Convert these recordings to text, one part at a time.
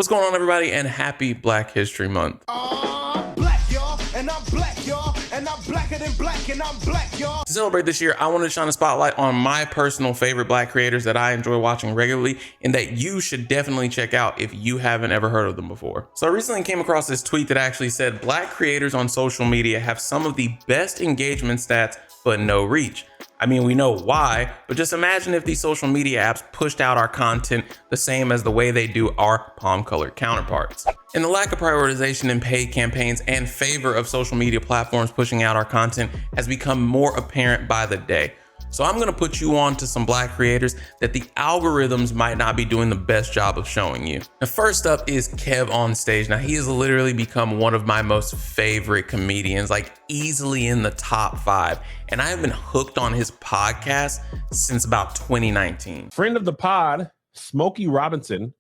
What's going on, everybody, and happy Black History Month. I'm black, y'all, and I'm black, y'all, and I'm blacker than black, and I'm black, y'all. To celebrate this year, I wanted to shine a spotlight on my personal favorite Black creators that I enjoy watching regularly and that you should definitely check out if you haven't ever heard of them before. So I recently came across this tweet that actually said Black creators on social media have some of the best engagement stats, but no reach. I mean, we know why, but just imagine if these social media apps pushed out our content the same as the way they do our palm-colored counterparts. And the lack of prioritization in paid campaigns and favor of social media platforms pushing out our content has become more apparent by the day. So I'm gonna put you on to some Black creators that the algorithms might not be doing the best job of showing you. Now, first up is KevOnStage. Now, he has literally become one of my most favorite comedians, like easily in the top 5. And I have been hooked on his podcast since about 2019. Friend of the pod, Smokey Robinson.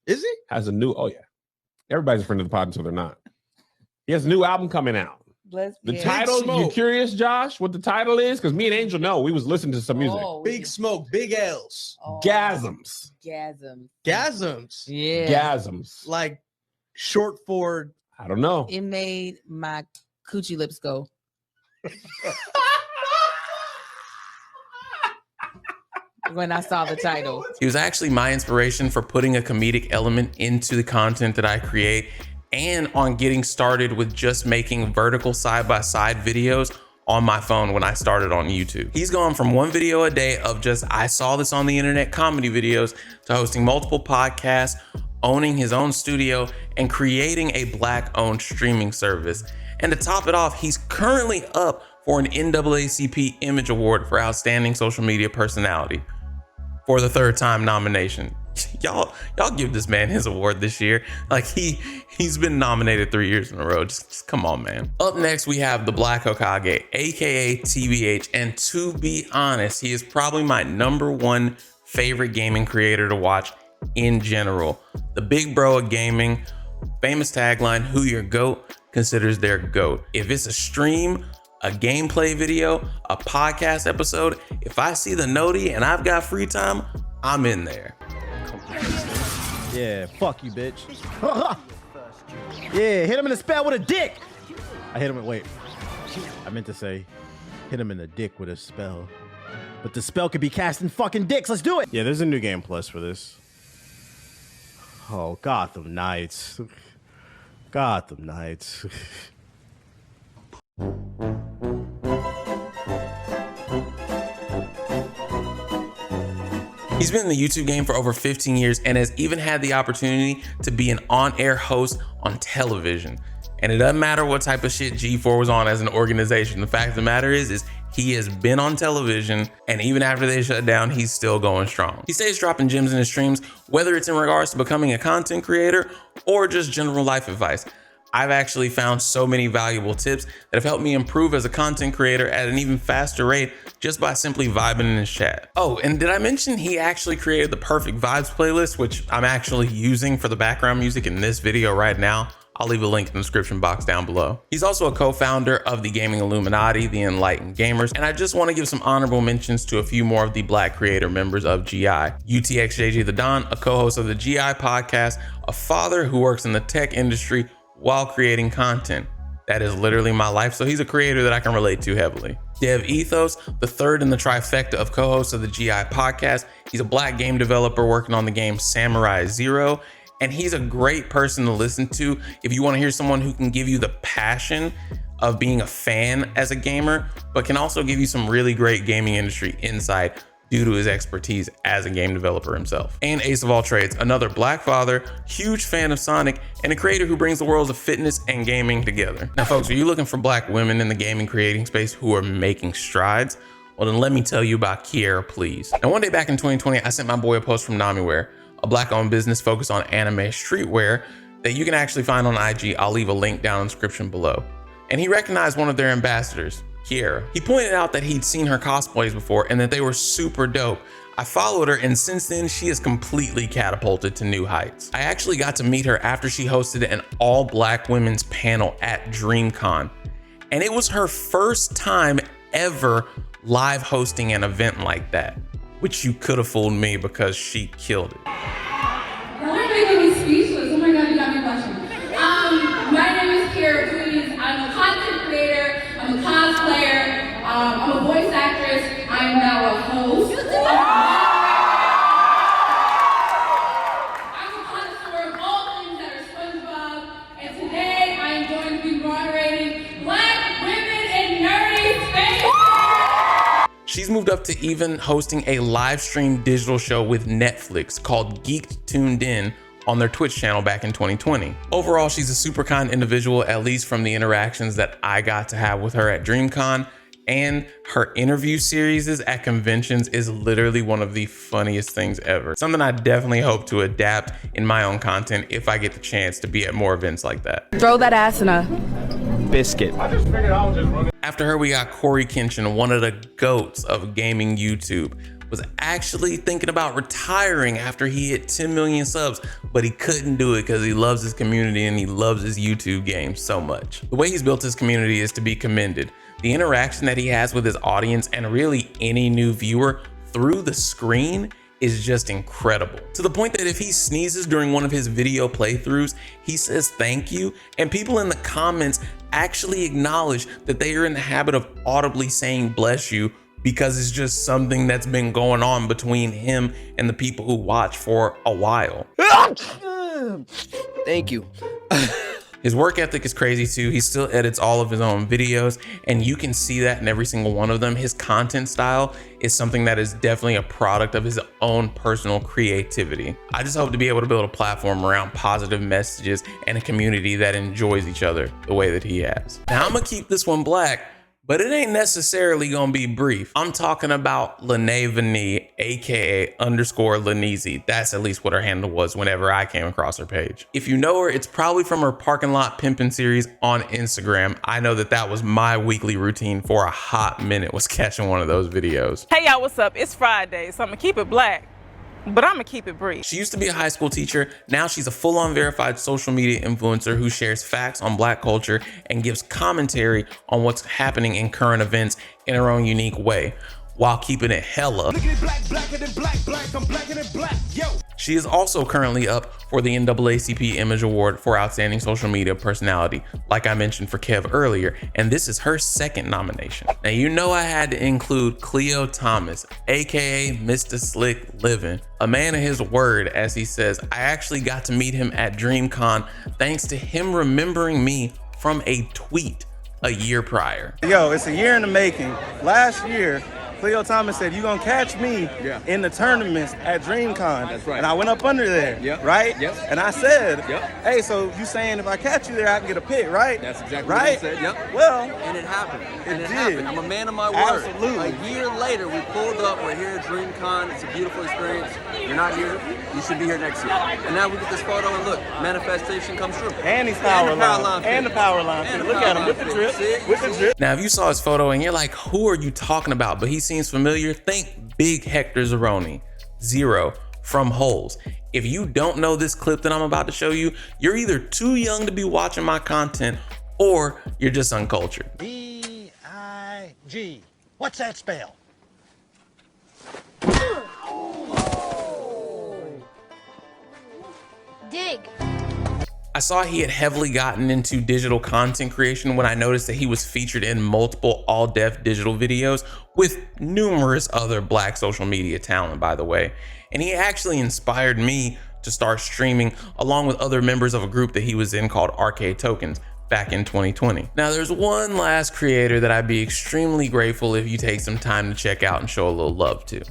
Is he? Has a new, oh yeah. Everybody's a friend of the pod until they're not. He has a new album coming out. The title, you curious, Josh, what the title is? Because me and Angel know. We was listening to some music. Big Smoke, Big L's. Gasms. Gasms. Yeah. Gasms. Like short for, I don't know. It made my coochie lips go. When I saw the title. He was actually my inspiration for putting a comedic element into the content that I create and on getting started with just making vertical side-by-side videos on my phone when I started on YouTube. He's gone from one video a day of just, I saw this on the internet comedy videos, to hosting multiple podcasts, owning his own studio, and creating a Black-owned streaming service. And to top it off, he's currently up for an NAACP Image Award for Outstanding Social Media Personality for the 3rd time nomination. Y'all give this man his award this year. Like he's been nominated 3 years in a row. Just come on, man. Up next, we have the Black Hokage, aka TBH, and to be honest, he is probably my #1 favorite gaming creator to watch in general. The big bro of gaming, famous tagline, who your GOAT considers their GOAT. If it's a stream, a gameplay video, a podcast episode, if I see the noti and I've got free time, I'm in there. Yeah, fuck you, bitch. Yeah, hit him in the spell with a dick. I hit him with, wait. I meant to say, hit him in the dick with a spell. But the spell could be casting fucking dicks. Let's do it. Yeah, there's a new game plus for this. Oh, Gotham Knights. Gotham Knights. He's been in the YouTube game for over 15 years and has even had the opportunity to be an on-air host on television. And it doesn't matter what type of shit G4 was on as an organization. The fact of the matter is he has been on television, and even after they shut down, he's still going strong. He stays dropping gems in his streams, whether it's in regards to becoming a content creator or just general life advice. I've actually found so many valuable tips that have helped me improve as a content creator at an even faster rate just by simply vibing in his chat. Oh, and did I mention he actually created the Purrfect Vibes playlist, which I'm actually using for the background music in this video right now? I'll leave a link in the description box down below. He's also a co-founder of the gaming Illuminaughty, the Enlightened Gamers, and I just want to give some honorable mentions to a few more of the Black creator members of GI. UTxJGTheDon, a co-host of the GI podcast, a father who works in the tech industry while creating content. That is literally my life, so he's a creator that I can relate to heavily. Ethos, the 3rd in the trifecta of co-hosts of the GI podcast. He's a Black game developer working on the game Samurai Zero, and he's a great person to listen to if you want to hear someone who can give you the passion of being a fan as a gamer, but can also give you some really great gaming industry insight due to his expertise as a game developer himself. And Ace of all trades, another Black father, huge fan of Sonic, and a creator who brings the worlds of fitness and gaming together. Now folks, are you looking for Black women in the gaming creating space who are making strides? Well then let me tell you about Kiera Please. Now one day back in 2020, I sent my boy a post from NamiWear, a Black owned business focused on anime streetwear that you can actually find on IG. I'll leave a link down in the description below. And he recognized one of their ambassadors, Kiera. He pointed out that he'd seen her cosplays before and that they were super dope. I followed her, and since then she has completely catapulted to new heights. I actually got to meet her after she hosted an all Black women's panel at DreamCon, and it was her first time ever live hosting an event like that, which you could have fooled me because she killed it. Y'all are making me speechless. Oh my God. moved up to even hosting a live stream digital show with Netflix called Geeked Tuned In on their Twitch channel back in 2020. Overall, she's a super kind individual, at least from the interactions that I got to have with her at DreamCon, and her interview series at conventions is literally one of the funniest things ever. Something I definitely hope to adapt in my own content if I get the chance to be at more events like that. Throw that ass in a biscuit. I just figured I was just running. After her, we got Cory Kenshin, one of the goats of gaming YouTube. Was actually thinking about retiring after he hit 10 million subs, but he couldn't do it because he loves his community and he loves his YouTube games so much. The way he's built his community is to be commended. The interaction that he has with his audience and really any new viewer through the screen is just incredible. To the point that if he sneezes during one of his video playthroughs, he says thank you, and people in the comments actually acknowledge that they are in the habit of audibly saying bless you, because it's just something that's been going on between him and the people who watch for a while. Thank you. His work ethic is crazy too. He still edits all of his own videos, and you can see that in every single one of them. His content style is something that is definitely a product of his own personal creativity. I just hope to be able to build a platform around positive messages and a community that enjoys each other the way that he has. Now I'm gonna keep this one black, but it ain't necessarily gonna be brief. I'm talking about Lynae Vanee, aka _Lynae. That's at least what her handle was whenever I came across her page. If you know her, it's probably from her parking lot pimpin' series on Instagram. I know that that was my weekly routine for a hot minute, was catching one of those videos. Hey y'all, what's up? It's Friday, so I'm gonna keep it black, but I'm gonna keep it brief. She used to be a high school teacher. Now she's a full-on verified social media influencer who shares facts on Black culture and gives commentary on what's happening in current events in her own unique way, while keeping it hella. She is also currently up for the NAACP Image Award for Outstanding Social Media Personality, like I mentioned for Kev earlier, and this is her second nomination. Now, you know I had to include Khleo Thomas, aka Mr. Slick Living, a man of his word, as he says. I actually got to meet him at DreamCon thanks to him remembering me from a tweet a year prior. Yo, it's a year in the making. Last year, Khleo Thomas said, "You gonna catch me in the tournaments at DreamCon." That's right. And I went up under there, right? Yep. And I said, "Hey, so you saying if I catch you there, I can get a pick, right?" That's exactly what I said. Yep. Well, and it happened. It did. Happened. I'm a man of my word. Absolutely. A year later, we pulled up. We're here at DreamCon. It's a beautiful experience. You're not here. You should be here next year. And now we get this photo, and look, manifestation comes true. And he's power line. And the power line. Look at him with the drip. With the drip. Now, if you saw his photo and you're like, who are you talking about? But he seems familiar. Think Big Hector Zeroni, Zero from Holes. If you don't know this clip that I'm about to show you, you're either too young to be watching my content or you're just uncultured. B-I-G. What's that spell? Dig. I saw he had heavily gotten into digital content creation when I noticed that he was featured in multiple all-def digital videos with numerous other Black social media talent, by the way. And he actually inspired me to start streaming along with other members of a group that he was in called Arcade Tokens back in 2020. Now, there's one last creator that I'd be extremely grateful if you take some time to check out and show a little love to.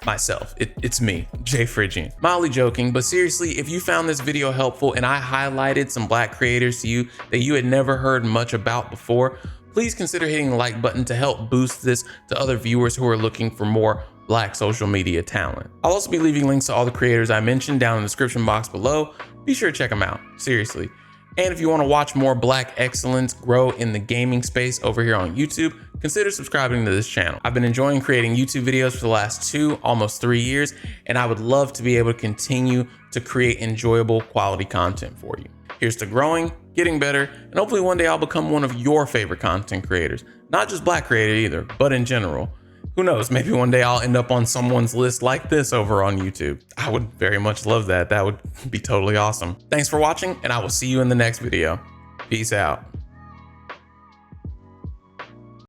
Myself. It's me, Jay Phrygian. Mildly joking, but seriously, if you found this video helpful and I highlighted some Black creators to you that you had never heard much about before, please consider hitting the like button to help boost this to other viewers who are looking for more Black social media talent. I'll also be leaving links to all the creators I mentioned down in the description box below. Be sure to check them out, seriously. And if you want to watch more Black excellence grow in the gaming space over here on YouTube, consider subscribing to this channel. I've been enjoying creating YouTube videos for the last almost 3 years, and I would love to be able to continue to create enjoyable quality content for you. Here's to growing, getting better, and hopefully one day I'll become one of your favorite content creators. Not just Black creator either, but in general. Who knows, maybe one day I'll end up on someone's list like this over on YouTube. I would very much love that. That would be totally awesome. Thanks for watching, and I will see you in the next video. Peace out.